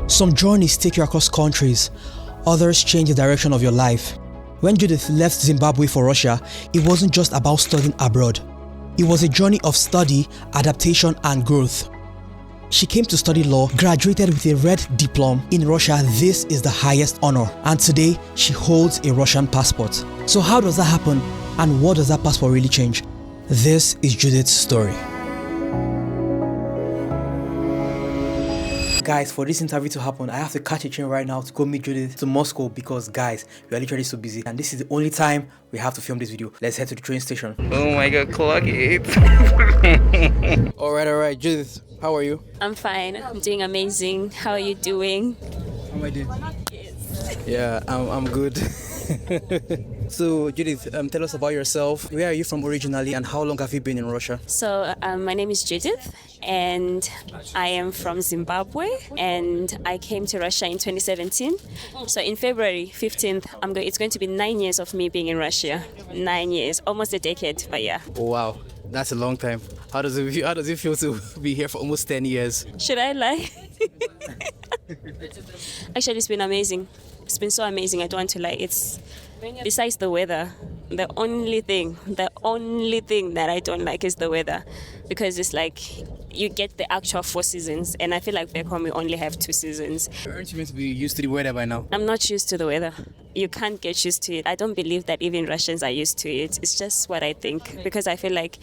Some journeys take you across countries, others change the direction of your life. When Judith left Zimbabwe for Russia, it wasn't just about studying abroad. It was a journey of study, adaptation, and growth. She came to study law, graduated with a red diploma. In Russia, this is the highest honor, and today she holds a Russian passport. So how does that happen, and what does that passport really change? This is Judith's story. Guys, for this interview to happen, I have to catch a train right now to go meet Judith to Moscow because, guys, we are literally so busy. And this is the only time we have to film this video. Let's head to the train station. Oh my god, clock it. Alright, Judith, how are you? I'm fine. I'm doing amazing. How are you doing? How am I doing? Yes. Yeah, I'm good. So, Judith, tell us about yourself. Where are you from originally and how long have you been in Russia? So, my name is Judith and I am from Zimbabwe and I came to Russia in 2017. So, in February 15th, it's going to be 9 years of me being in Russia. 9 years, almost a decade, but yeah. Oh, wow, that's a long time. How does it feel to be here for almost 10 years? Should I lie? Actually, it's been amazing. It's been so amazing. I don't want to lie. It's besides the weather, the only thing that I don't like is the weather, because it's like you get the actual 4 seasons, and I feel like back home we only have 2 seasons. Aren't you meant to be used to the weather by now? I'm not used to the weather. You can't get used to it. I don't believe that even Russians are used to it. It's just what I think, because I feel like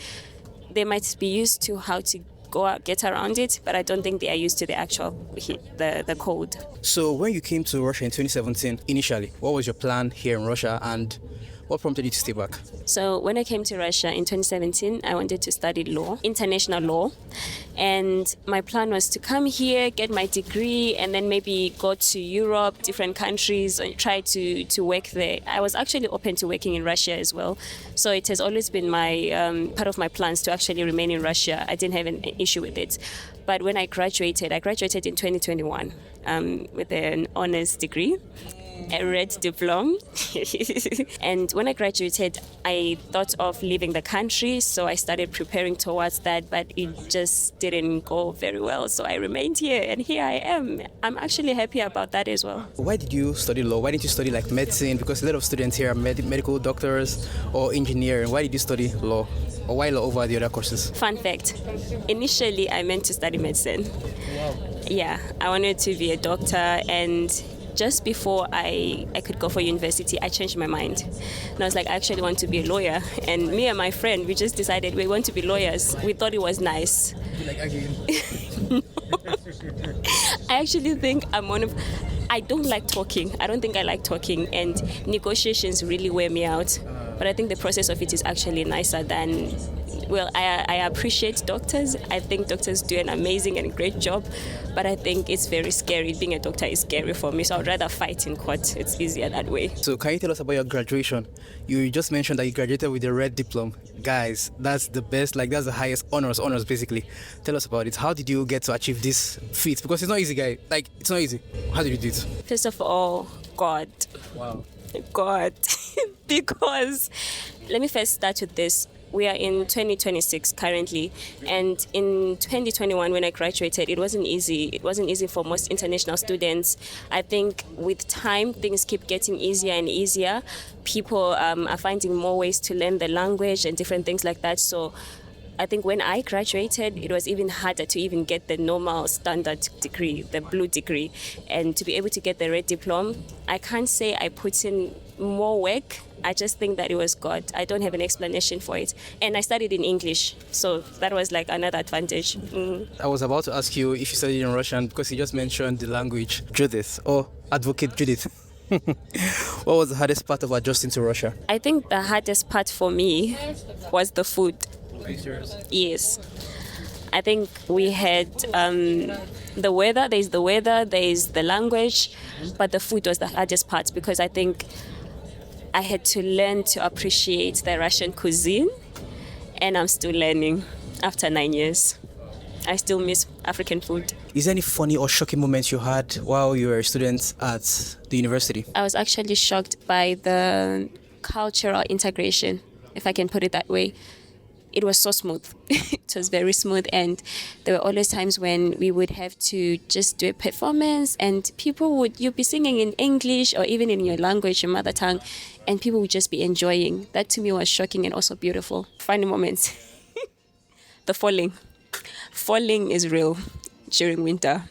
they might be used to how to go out, get around it, but I don't think they are used to the actual heat, the cold. So when you came to Russia in 2017, initially, what was your plan here in Russia and what prompted you to stay back? So when I came to Russia in 2017, I wanted to study law, international law. And my plan was to come here, get my degree, and then maybe go to Europe, different countries, and try to work there. I was actually open to working in Russia as well. So it has always been my part of my plans to actually remain in Russia. I didn't have an issue with it. But when I graduated in 2021 with an honors degree, a red diploma. And when I graduated, I thought of leaving the country, so I started preparing towards that, but it just didn't go very well. So I remained here, and here I am. I'm actually happy about that as well. Why did you study law? Why didn't you study like medicine? Because a lot of students here are medical doctors or engineering. Why did you study law? Or why law over the other courses? Fun fact, initially I meant to study medicine. Wow. Yeah, I wanted to be a doctor, and just before I could go for university, I changed my mind. And I was like, I actually want to be a lawyer. And me and my friend, we just decided we want to be lawyers. We thought it was nice. You like arguing? No. I actually think I don't like talking. I don't think I like talking, and negotiations really wear me out. But I think the process of it is actually nicer than, well, I appreciate doctors. I think doctors do an amazing and great job, but I think it's very scary. Being a doctor is scary for me, so I'd rather fight in court. It's easier that way. So can you tell us about your graduation? You just mentioned that you graduated with a red diploma. Guys, that's the best, that's the highest honors basically. Tell us about it. How did you get to achieve this feat? Because it's not easy, guys. It's not easy. How did you do it? First of all, God. Wow. God. Because, let me first start with this. We are in 2026 currently, and in 2021 when I graduated, it wasn't easy. It wasn't easy for most international students. I think with time, things keep getting easier and easier. People are finding more ways to learn the language and different things like that. So I think when I graduated, it was even harder to even get the normal standard degree, the blue degree. And to be able to get the red diploma, I can't say I put in more work. I just think that it was God. I don't have an explanation for it. And I studied in English, so that was like another advantage. I was about to ask you if you studied in Russian, because you just mentioned the language. Judith, or Advocate Judith. What was the hardest part of adjusting to Russia? I think the hardest part for me was the food. Are you serious? Yes. I think we had the weather, there's the language, but the food was the hardest part, because I think I had to learn to appreciate the Russian cuisine, and I'm still learning after 9 years. I still miss African food. Is there any funny or shocking moments you had while you were a student at the university? I was actually shocked by the cultural integration, if I can put it that way. it was so smooth. It was very smooth, and there were always times when we would have to just do a performance, and you'd be singing in English or even in your language, your mother tongue, and people would just be enjoying. That to me was shocking and also beautiful. Funny moments. The falling. Falling is real during winter,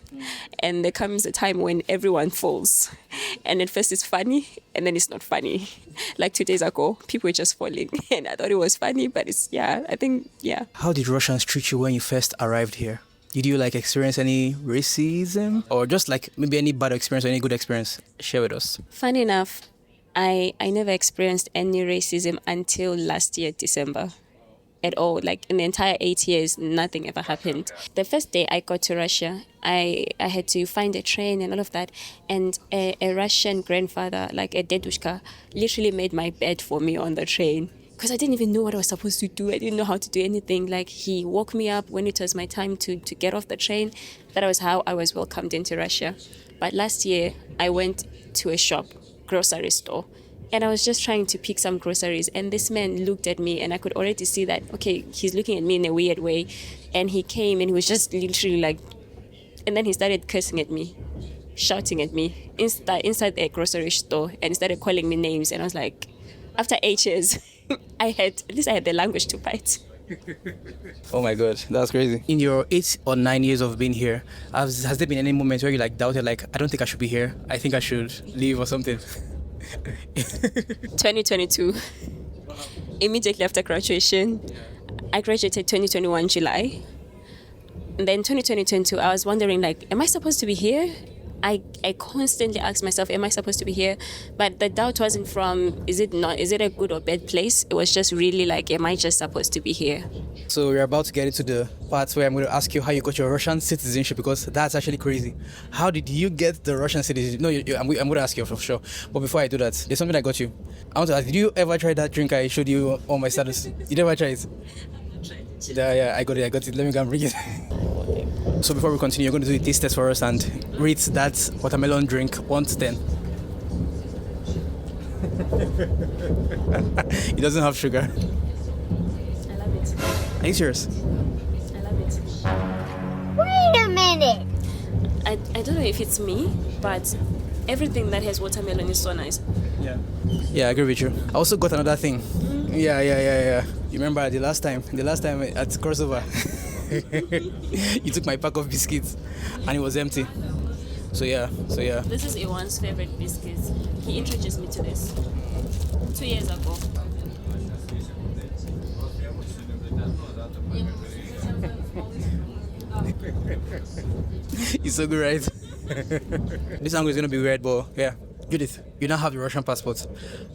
and there comes a time when everyone falls, and at first it's funny and then it's not funny. Like 2 days ago, people were just falling and I thought it was funny, but I think. How did Russians treat you when you first arrived here? Did you experience any racism, or just maybe any bad experience or any good experience? Share with us. Funny enough, I never experienced any racism until last year, December. At all. In the entire 8 years, nothing ever happened. The first day I got to Russia, I had to find a train and all of that, and a Russian grandfather, like a dedushka, literally made my bed for me on the train, because I didn't even know what I was supposed to do. I didn't know how to do anything. He woke me up when it was my time to get off the train. That was how I was welcomed into Russia. But last year, I went to a shop, grocery store, and I was just trying to pick some groceries, and this man looked at me, and I could already see that, okay, he's looking at me in a weird way. And he came and he was just literally and then he started cursing at me, shouting at me inside the grocery store, and he started calling me names. And I was like, after 8 years, at least I had the language to fight. Oh my God, that's crazy. In your 8 or 9 years of being here, has there been any moment where you doubted, I don't think I should be here, I think I should leave or something? 2022, immediately after graduation. I graduated 2021 July, and then 2022 I was wondering, am I supposed to be here? I constantly asked myself, am I supposed to be here? But the doubt wasn't from, is it a good or bad place? It was just really am I just supposed to be here? So we're about to get into the part where I'm going to ask you how you got your Russian citizenship, because that's actually crazy. How did you get the Russian citizenship? No, I'm going to ask you for sure. But before I do that, there's something I got you. I want to ask, did you ever try that drink I showed you on my status? You never tried it? Yeah, I got it. Let me go and bring it. So before we continue, you're going to do a taste test for us and rate that watermelon drink 1 to 10. It doesn't have sugar. I love it. Are you serious? I love it. Wait a minute. I don't know if it's me, but everything that has watermelon is so nice. Yeah, I agree with you. I also got another thing. Yeah. You remember the last time at crossover, you took my pack of biscuits and it was empty. So yeah. This is Iwan's favorite biscuits. He introduced me to this 2 years ago. It's so good, right? This angle is gonna be weird, but yeah. Judith, you now have the Russian passport.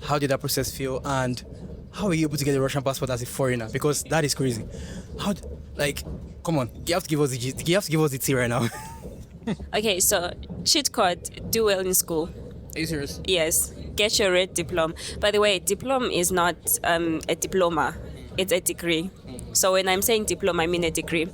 How did that process feel, and how were you able to get a Russian passport as a foreigner? Because that is crazy. Come on, you have to give us the tea right now. Okay, so cheat code, do well in school. Are you serious? Yes, get your red diploma. By the way, diploma is not a diploma, it's a degree. So when I'm saying diploma, I mean a degree.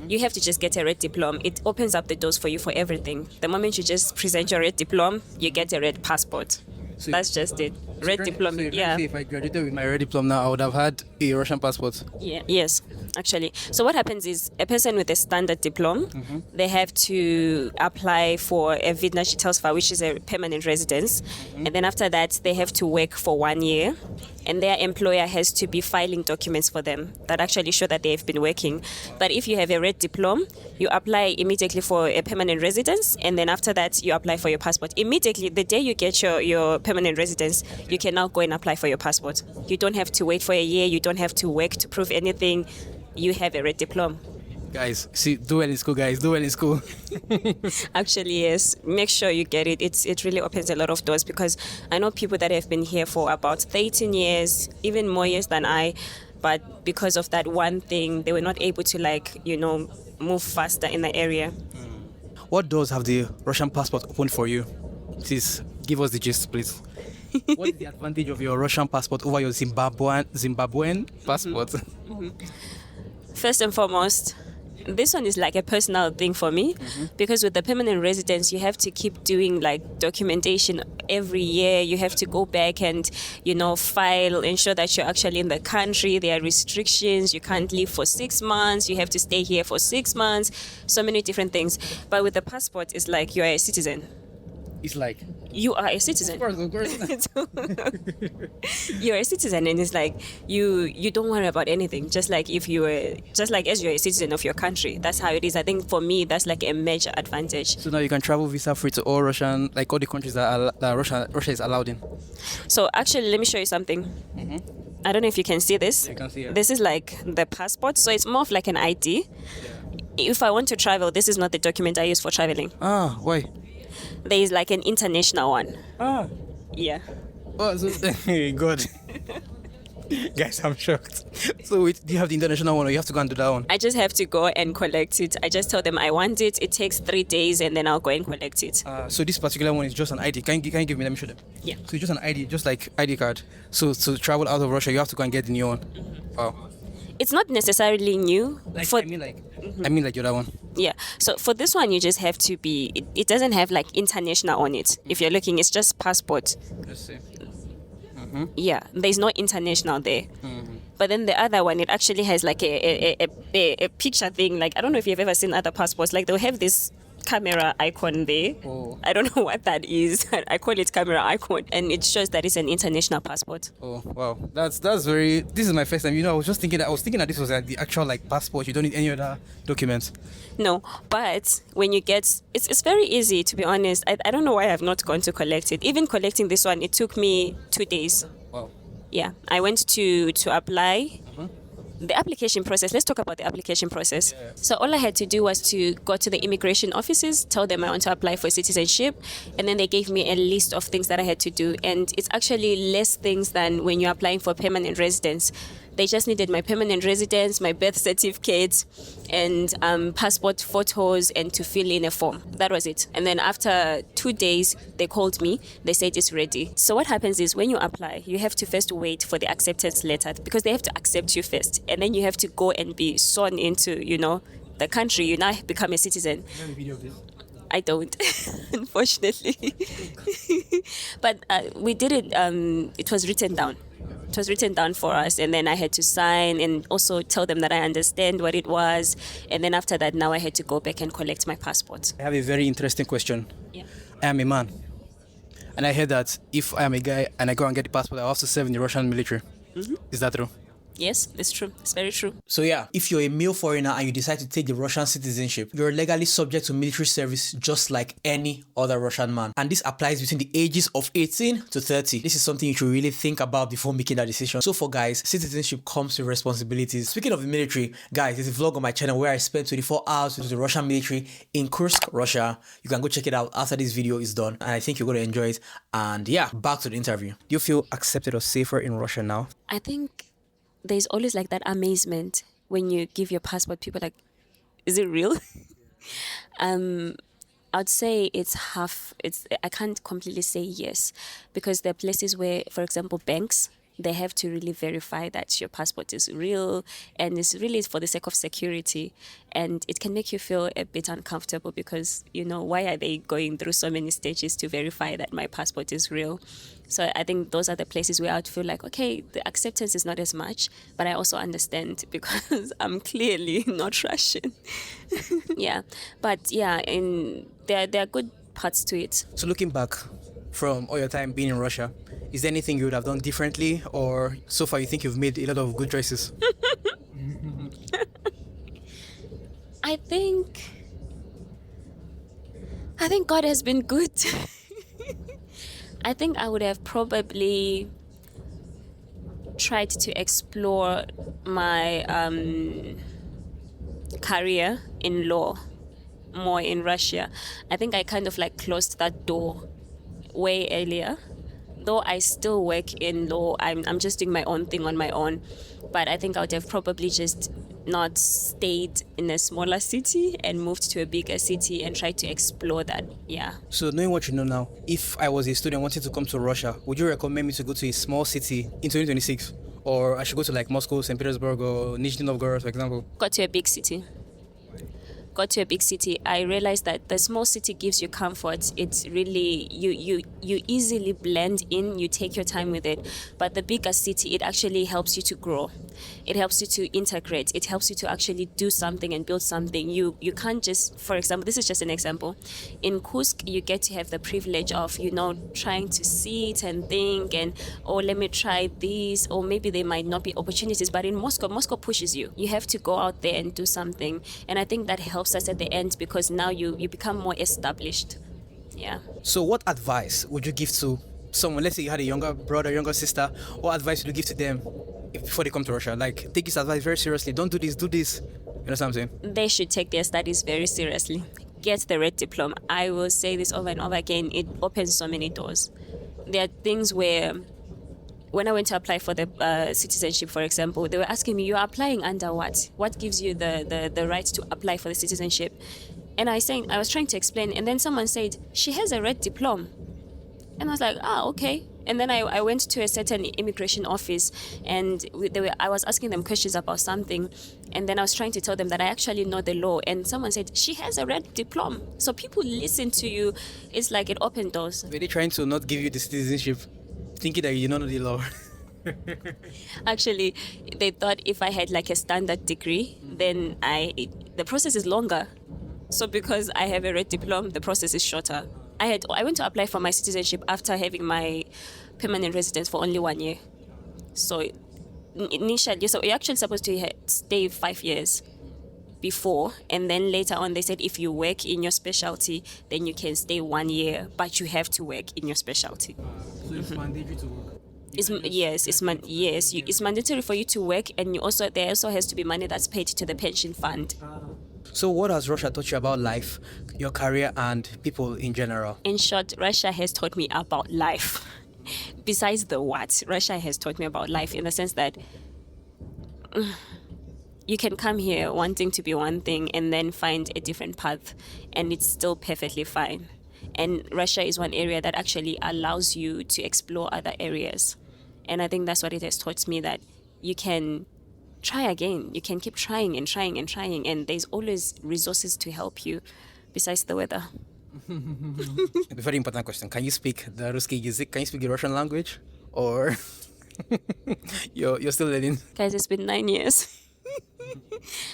You have to just get a red diploma. It opens up the doors for you for everything. The moment you just present your red diploma, you get a red passport. So that's just it. Red diploma, yeah. If I graduated with my red diploma now, I would have had a Russian passport. Yeah. Yes, actually. So what happens is a person with a standard diploma, they have to apply for a vidnachitelstva, which is a permanent residence. And then after that, they have to work for 1 year. And their employer has to be filing documents for them that actually show that they have been working. But if you have a red diploma, you apply immediately for a permanent residence, and then after that, you apply for your passport. Immediately, the day you get your permanent residence, you can now go and apply for your passport. You don't have to wait for a year. You don't have to work to prove anything. You have a red diploma. Guys, see, do well in school, guys. Do well in school. Actually, yes. Make sure you get it. It really opens a lot of doors, because I know people that have been here for about 13 years, even more years than I, but because of that one thing, they were not able to move faster in the area. What doors have the Russian passport opened for you? Please, give us the gist, please. What is the advantage of your Russian passport over your Zimbabwean passport? First and foremost, This one is like a personal thing for me because with the permanent residence, you have to keep doing like documentation every year. You have to go back and, file, ensure that you're actually in the country. There are restrictions. You can't leave for 6 months. You have to stay here for 6 months. So many different things. But with the passport, it's like you're a citizen. It's like You are a citizen. of course. You're a citizen, and it's like you don't worry about anything. Just like as you're a citizen of your country. That's how it is. I think for me, that's like a major advantage. So now you can travel visa free to all Russian, like all the countries that Russia is allowed in. So actually, let me show you something. I don't know if you can see this. You can see it. This is like the passport. So it's more of like an ID. If I want to travel, this is not the document I use for traveling. Ah, why? There is like an international one. Ah. Yeah. Oh, so, God. Guys, I'm shocked. So wait, do you have the international one or you have to go and do that one? I just have to go and collect it. I just tell them I want it. It takes 3 days and then I'll go and collect it. So this particular one is just an ID. Can you give me? Let me show them. Yeah. So it's just an ID, just like ID card. So to travel out of Russia, you have to go and get the new one. Wow. It's not necessarily new. I mean like your other one. Yeah. So for this one, you just have to be. It doesn't have like international on it. If you're looking, it's just passport. Let's see. Yeah. There's no international there. But then the other one, it actually has like a picture thing. Like I don't know if you've ever seen other passports. Like they'll have this camera icon there. Oh. I don't know what that is. I call it camera icon, and it shows that it's an international passport. Oh wow, that's very. This is my first time. I was thinking that this was like the actual like passport. You don't need any other documents. No, but when you get, it's very easy to be honest. I don't know why I've not gone to collect it. Even collecting this one, it took me 2 days. Wow. Yeah, I went to apply. The application process, let's talk about the application process. Yeah. So all I had to do was to go to the immigration offices, tell them I want to apply for citizenship, and then they gave me a list of things that I had to do. And it's actually less things than when you're applying for permanent residence. They just needed my permanent residence, my birth certificate, and passport photos, and to fill in a form. That was it. And then after 2 days, they called me. They said it's ready. So what happens is when you apply, you have to first wait for the acceptance letter because they have to accept you first. And then you have to go and be sworn into, the country. You now become a citizen. You have a video of this? I don't, unfortunately. But we did it. It was written down. It was written down for us, and then I had to sign and also tell them that I understand what it was. And then after that, now I had to go back and collect my passport. I have a very interesting question. Yeah. I am a man, and I heard that if I am a guy and I go and get the passport, I have to serve in the Russian military. Is that true? Yes, it's true. It's very true. So yeah, if you're a male foreigner and you decide to take the Russian citizenship, you're legally subject to military service just like any other Russian man. And this applies between the ages of 18 to 30. This is something you should really think about before making that decision. So for guys, citizenship comes with responsibilities. Speaking of the military, guys, there's a vlog on my channel where I spent 24 hours with the Russian military in Kursk, Russia. You can go check it out after this video is done. And I think you're going to enjoy it. And yeah, back to the interview. Do you feel accepted or safer in Russia now? I think there's always like that amazement when you give your passport. People like, is it real? I'd say it's half. I can't completely say yes, because there are places where, for example, banks, they have to really verify that your passport is real, and it's really for the sake of security. And it can make you feel a bit uncomfortable because, why are they going through so many stages to verify that my passport is real? So I think those are the places where I would feel like, okay, the acceptance is not as much, but I also understand because I'm clearly not Russian. Yeah, but yeah, there are good parts to it. So looking back from all your time being in Russia, is there anything you would have done differently, or so far you think you've made a lot of good choices? I think God has been good. I think I would have probably tried to explore my career in law more in Russia. I think I kind of like closed that door way earlier. Though I still work in law, I'm just doing my own thing on my own. But I think I would have probably just not stayed in a smaller city and moved to a bigger city and tried to explore that. Yeah. So knowing what you know now, if I was a student wanting to come to Russia, would you recommend me to go to a small city in 2026? Or I should go to like Moscow, St. Petersburg, or Nizhny Novgorod, for example? Go to a big city. got to a big city, I realized that the small city gives you comfort. It's really, you easily blend in, you take your time with it. But the bigger city, it actually helps you to grow. It helps you to integrate. It helps you to actually do something and build something. You can't just, for example, this is just an example. In Kusk, you get to have the privilege of, trying to sit and think and, let me try this, or maybe there might not be opportunities. But in Moscow pushes you. You have to go out there and do something. And I think that helps us at the end because now you become more established. Yeah. So what advice would you give to someone? Let's say you had a younger brother, younger sister. What advice would you give to them before they come to Russia? Like, take this advice very seriously. Don't do this, do this. You know what I'm saying? They should take their studies very seriously. Get the red diploma. I will say this over and over again. It opens so many doors. There are things where, when I went to apply for the citizenship, for example, they were asking me, you are applying under what? What gives you the right to apply for the citizenship? And I was trying to explain, and then someone said, she has a red diploma. And I was like, okay. And then I went to a certain immigration office, and I was asking them questions about something. And then I was trying to tell them that I actually know the law. And someone said, she has a red diploma. So people listen to you. It's like it opened doors. Were they trying to not give you the citizenship, thinking that you don't know the law? Actually, they thought if I had like a standard degree, then the process is longer. So because I have a red diploma, the process is shorter. I went to apply for my citizenship after having my permanent residence for only 1 year. So initially, so you're actually supposed to stay 5 years before, and then later on they said if you work in your specialty, then you can stay 1 year, but you have to work in your specialty. So it's mandatory to work? It's mandatory for you to work, and there also has to be money that's paid to the pension fund. So what has Russia taught you about life, your career, and people in general? In short, Russia has taught me about life. Besides the what, Russia has taught me about life in the sense that you can come here wanting to be one thing and then find a different path, and it's still perfectly fine. And Russia is one area that actually allows you to explore other areas. And I think that's what it has taught me, that you can try again. You can keep trying and trying and trying, and there's always resources to help you besides the weather. A very important question. Can you speak the Ruski язык? Can you speak the Russian language? Or you're still learning? Guys, it's been 9 years.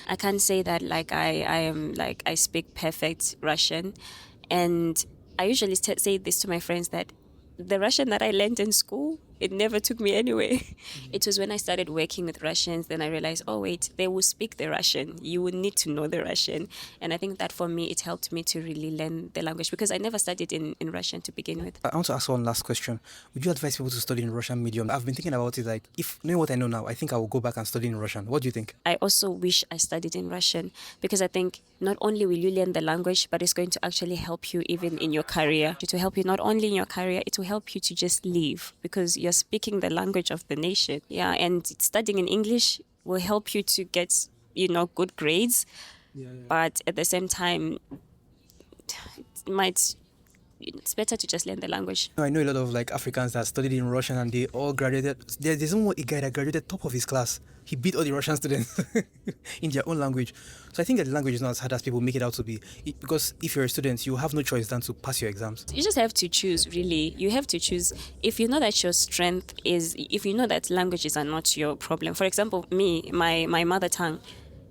I can't say that I speak perfect Russian. And I usually say this to my friends, that the Russian that I learned in school, it never took me anywhere. It was when I started working with Russians, then I realized, oh wait, they will speak the Russian. You will need to know the Russian. And I think that for me, it helped me to really learn the language, because I never studied in Russian to begin with. I want to ask one last question. Would you advise people to study in Russian medium? I've been thinking about it, like, if knowing what I know now, I think I will go back and study in Russian. What do you think? I also wish I studied in Russian, because I think not only will you learn the language, but it's going to actually help you even in your career. It will help you not only in your career, it will help you to just live, because you're speaking the language of the nation. Yeah, and studying in English will help you to get, good grades. Yeah. But at the same time, it's better to just learn the language. I know a lot of Africans that studied in Russian and they all graduated. There's a guy that graduated top of his class. He beat all the Russian students in their own language. So I think that the language is not as hard as people make it out to be. Because if you're a student, you have no choice than to pass your exams. You just have to choose, really. You have to choose. If you know that your strength is, if you know that languages are not your problem. For example, me, my mother tongue,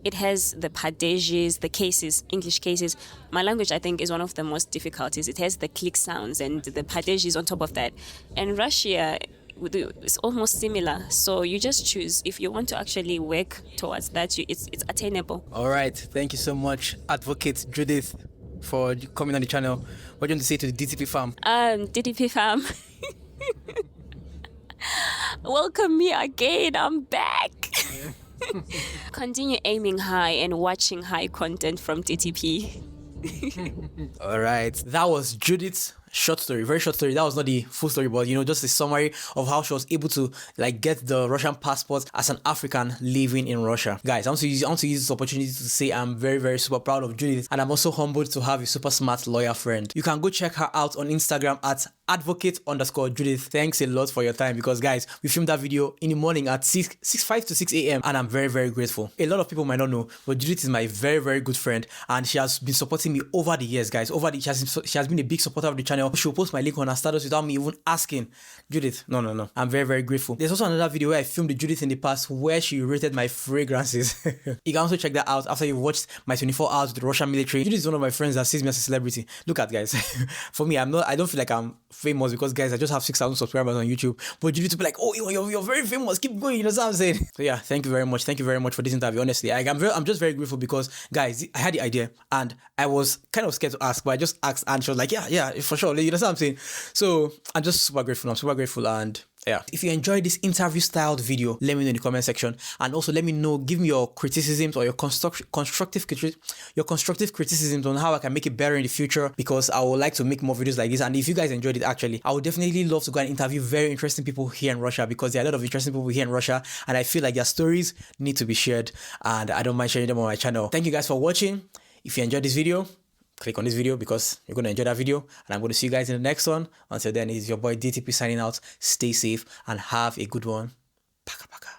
it has the padeges, the cases, English cases. My language, I think, is one of the most difficulties. It has the click sounds and the padeges on top of that. And Russia, it's almost similar. So you just choose. If you want to actually work towards that, it's attainable. All right. Thank you so much, Advocate Judith, for coming on the channel. What do you want to say to the DTP fam? DTP fam, welcome me again. I'm back. Continue aiming high and watching high content from DTP. All right. That was Judith. short story, very short story. That was not the full story, but you know, just a summary of how she was able to like get the Russian passport as an African living in Russia. Guys, I want to use this opportunity to say I'm very, very super proud of Judith, and I'm also humbled to have a super smart lawyer friend. You can go check her out on Instagram at advocate_Judith. Thanks a lot for your time, because guys, we filmed that video in the morning at 5 to 6 a.m. and I'm very, very grateful. A lot of people might not know, but Judith is my very, very good friend, and she has been supporting me over the years, guys. She has been a big supporter of the channel. She'll post my link on her status without me even asking. Judith, no. I'm very, very grateful. There's also another video where I filmed with Judith in the past where she rated my fragrances. You can also check that out after you've watched my 24 hours with the Russian military. Judith is one of my friends that sees me as a celebrity. Look at, guys. For me, I don't feel like I'm famous, because guys, I just have 6,000 subscribers on YouTube. But Judith will be like, oh, you're very famous. Keep going. You know what I'm saying? So yeah, thank you very much. Thank you very much for this interview. Honestly, I'm just very grateful, because guys, I had the idea and I was kind of scared to ask, but I just asked and she was like, yeah, for sure. You know what I'm saying? So I'm just super grateful. I'm super grateful. And yeah, if you enjoyed this interview styled video, let me know in the comment section, and also let me know, give me your criticisms or your constructive criticisms on how I can make it better in the future, because I would like to make more videos like this. And if you guys enjoyed it, actually, I would definitely love to go and interview very interesting people here in Russia, because there are a lot of interesting people here in Russia, and I feel like their stories need to be shared, and I don't mind sharing them on my channel. Thank you guys for watching. If you enjoyed this video, click on this video, because you're going to enjoy that video, and I'm going to see you guys in the next one. Until then, it's your boy DTP signing out. Stay safe and have a good one. Paka paka.